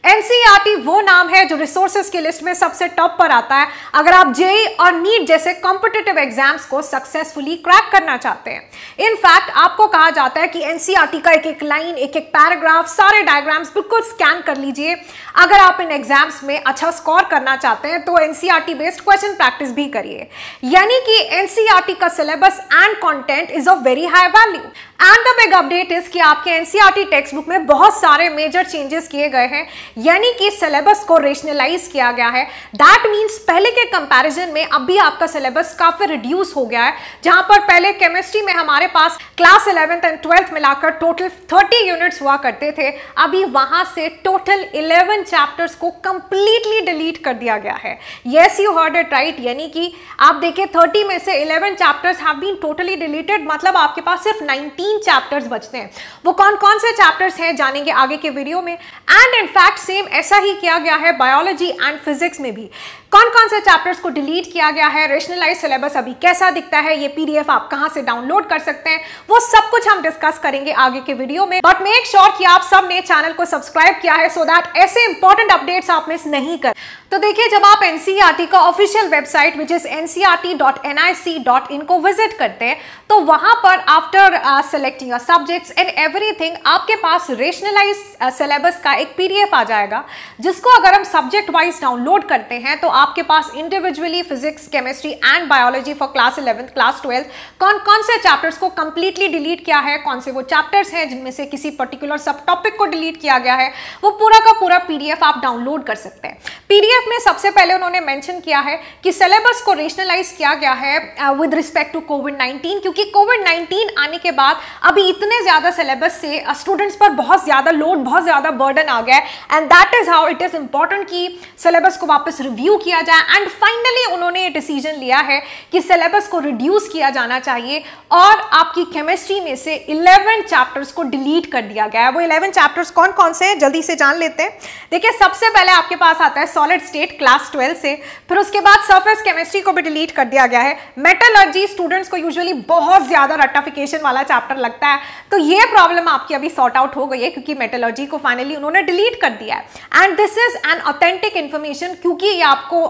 NCERT वो नाम है जो रिसोर्सेज की लिस्ट में सबसे टॉप पर आता है अगर आप जेईई और नीट जैसे कॉम्पिटिटिव एग्जाम्स को सक्सेसफुली क्रैक करना चाहते हैं। इनफैक्ट आपको कहा जाता है कि एनसीईआरटी का एक एक लाइन, एक एक पैराग्राफ, सारे डायग्राम्स बिल्कुल स्कैन कर लीजिए। अगर आप इन एग्जाम्स में अच्छा स्कोर करना चाहते हैं तो एनसीईआरटी बेस्ड क्वेश्चन प्रैक्टिस भी करिए। यानी कि एनसीईआरटी का syllabus and content is of very high value. And the big update is कि आपके एनसीईआरटी टेक्स्ट बुक में बहुत सारे मेजर चेंजेस किए गए हैं, यानी कि सिलेबस को रेशनलाइज किया गया है। दैट मींस पहले के कंपैरिजन में अभी आपका सिलेबस काफी रिड्यूस हो गया है। जहां पर पहले केमिस्ट्री में हमारे पास क्लास 11th एंड 12th मिलाकर टोटल 30 यूनिट्स हुआ करते थे, अभी वहां से टोटल 11 चैप्टर्स को कंप्लीटली डिलीट कर दिया गया है। Yes, you heard it right, यानी कि आप देखिए 30 में से 11 chapters have been totally deleted, मतलब आपके पास सिर्फ 19 चैप्टर्स बचते हैं। वो कौन कौन से चैप्टर्स हैं जानेंगे आगे के वीडियो में। एंड इनफैक्ट सेम ऐसा ही किया गया है बायोलॉजी एंड फिजिक्स में भी। कौन कौन से चैप्टर्स को डिलीट किया गया है, रेशनलाइज सिलेबस अभी कैसा दिखता है, ये पीडीएफ आप कहां से डाउनलोड कर सकते हैं, वो सब कुछ हम डिस्कस करेंगे आगे के वीडियो में। बट मेक श्योर कि आप सब ने चैनल को सब्सक्राइब किया है सो दैट ऐसे इंपॉर्टेंट अपडेट्स आप मिस नहीं कर। तो देखिए, जब आप एनसीईआरटी का official website which is ncrt.nic.in को विजिट करते हैं तो वहां पर after selecting your subjects and everything आपके पास रेशनलाइज सिलेबस का एक पीडीएफ आ जाएगा, जिसको अगर हम सब्जेक्ट वाइज डाउनलोड करते हैं तो आपके पास individually physics, chemistry and biology for class 11th, class 12th कौन कौन से चैप्टर्स को कंप्लीटली डिलीट किया है, कौन से वो चैप्टर्स हैं जिनमें से किसी पर्टिकुलर सब टॉपिक को डिलीट किया गया है, वो पूरा का पूरा पीडीएफ आप डाउनलोड कर सकते हैं। पीडीएफ में सबसे पहले उन्होंने मेंशन किया है कि सिलेबस को रेशनलाइज किया गया है विद रिस्पेक्ट टू कोविड-19, क्योंकि कोविड-19 आने के बाद अभी इतने ज्यादा सिलेबस से स्टूडेंट्स पर बहुत ज्यादा लोड, बहुत ज्यादा बर्डन आ गया है। And that is how it is important कि सिलेबस को वापस रिव्यू किया जाए। एंड फाइनली उन्होंने ये डिसीजन लिया है कि सिलेबस को रिड्यूस किया जाना चाहिए और आपकी केमिस्ट्री में से 11 चैप्टर्स को डिलीट कर दिया गया है। वो 11 चैप्टर्स कौन कौन से हैं जल्दी से जान लेते हैं। देखिए, सबसे पहले आपके पास आता है सॉलिड स्टेट क्लास 12 से, फिर उसके बाद सरफेस केमिस्ट्री को भी डिलीट कर दिया गया है। मेटलर्जी स्टूडेंट्स को यूजुअली बहुत ज्यादा रट्टाफिकेशन वाला चैप्टर लगता है, तो ये प्रॉब्लम आपकी अभी सॉर्ट आउट हो गई है क्योंकि मेटलर्जी को फाइनली उन्होंने डिलीट कर दिया है। And this is an authentic information, क्योंकि ये आपको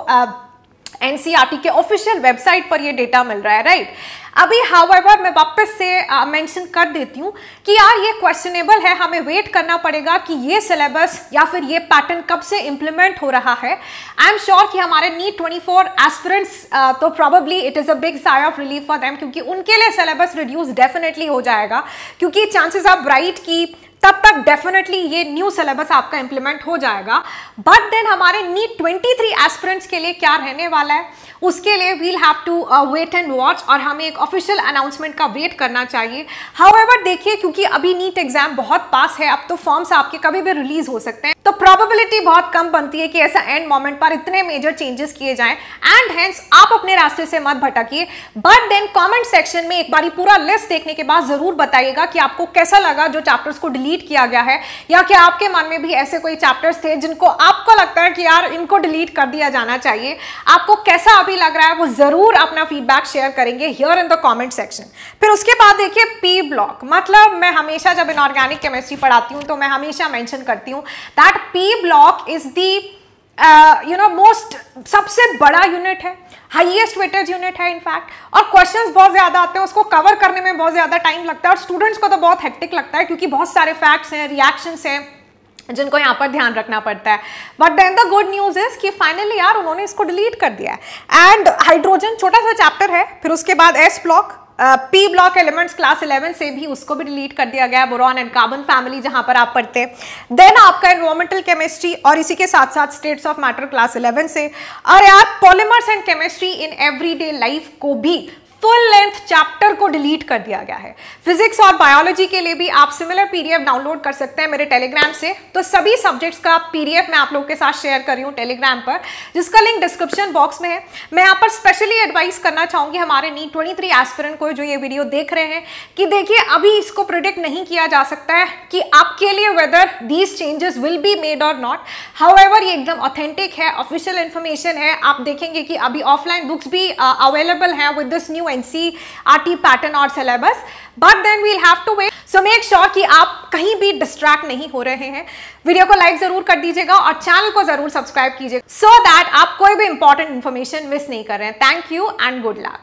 एनसीईआरटी के ऑफिशियल वेबसाइट पर ये डेटा मिल रहा है, राइट। अभी हाउएवर मैं वापस से मेंशन कर देती हूँ कि यार ये क्वेश्चनेबल है, हमें वेट करना पड़ेगा कि ये सिलेबस या फिर ये पैटर्न कब से इंप्लीमेंट हो रहा है। आई एम श्योर कि हमारे नीट 24 एस्पिरेंट्स तो probably it is a big sigh of relief for them, क्योंकि उनके लिए सिलेबस रिड्यूस डेफिनेटली हो जाएगा, क्योंकि चांसेस आर ब्राइट कि तब तक डेफिनेटली ये न्यू सिलेबस आपका इंप्लीमेंट हो जाएगा। बट देन हमारे नीट 23 एस्पिरेंट्स के लिए क्या रहने वाला है, उसके लिए we'll have to wait and watch, और हमें एक ऑफिशियल अनाउंसमेंट का वेट करना चाहिए। हाउएवर देखिए, क्योंकि अभी नीट एग्जाम बहुत पास है, अब तो फॉर्म्स आपके कभी भी रिलीज हो सकते हैं, तो प्रोबेबिलिटी बहुत कम बनती है कि ऐसा एंड मोमेंट पर इतने मेजर चेंजेस किए जाएं। एंड हेंस आप अपने रास्ते से मत भटकिए। बट देन कमेंट सेक्शन में एक बारी पूरा लिस्ट देखने के बाद जरूर बताइएगा कि आपको कैसा लगा जो चैप्टर्स को डिलीट किया गया है, या क्या आपके मन में भी ऐसे कोई चैप्टर्स थे जिनको आपको लगता है कि यार इनको डिलीट कर दिया जाना चाहिए। आपको कैसा अभी लग रहा है वो जरूर अपना फीडबैक शेयर करेंगे here in the comment section. फिर उसके बाद देखिए पी ब्लॉक, मतलब मैं हमेशा जब इनऑर्गेनिक केमिस्ट्री पढ़ाती हूँ तो मैं हमेशा मेंशन करती हूँ that P block is the most सबसे बड़ा यूनिट है, हाईएस्ट वेटेज यूनिट है इनफैक्ट, और क्वेश्चंस बहुत ज्यादा आते हैं, उसको कवर करने में बहुत ज्यादा टाइम लगता है और स्टूडेंट्स को तो बहुत हेक्टिक लगता है क्योंकि बहुत सारे फैक्ट्स हैं, रिएक्शंस हैं जिनको यहाँ पर ध्यान रखना पड़ता है। But then the good news is कि फाइनली यार उन्होंने इसको डिलीट कर दिया है। एंड हाइड्रोजन छोटा सा चैप्टर है, फिर उसके बाद S block, P block elements class 11 से भी उसको भी डिलीट कर दिया गया, बोरॉन एंड कार्बन फैमिली जहां पर आप पढ़ते हैं। देन आपका एनवायरमेंटल केमिस्ट्री और इसी के साथ साथ स्टेट्स ऑफ मैटर क्लास 11 से, और यार polymers and chemistry in everyday life को भी फुल लेंथ चैप्टर को डिलीट कर दिया गया है। फिजिक्स और बायोलॉजी के लिए भी आप सिमिलर पीडीएफ डाउनलोड कर सकते हैं मेरे टेलीग्राम से। तो सभी सब्जेक्ट्स का पीडीएफ मैं आप लोगों के साथ शेयर कर रही हूँ टेलीग्राम पर, जिसका लिंक डिस्क्रिप्शन बॉक्स में है। मैं यहाँ पर स्पेशली एडवाइस करना चाहूंगी हमारे नीट 23 एस्पिरेंट को जो ये वीडियो देख रहे हैं कि देखिए अभी इसको प्रिडिक्ट नहीं किया जा सकता है कि आपके लिए whether these changes will be made और नॉट। हाउएवर ये एकदम ऑथेंटिक है, ऑफिशियल इन्फॉर्मेशन है। आप देखेंगे कि अभी ऑफलाइन बुक्स भी अवेलेबल हैं with this new NCERT pattern और syllabus, but then we'll have to wait. So make sure कि आप कहीं भी डिस्ट्रैक्ट नहीं हो रहे हैं। वीडियो को लाइक जरूर कर दीजिएगा और चैनल को जरूर सब्सक्राइब कीजिएगा, सो दैट आप कोई भी इंपॉर्टेंट इंफॉर्मेशन मिस नहीं कर रहे हैं। Thank you and good luck.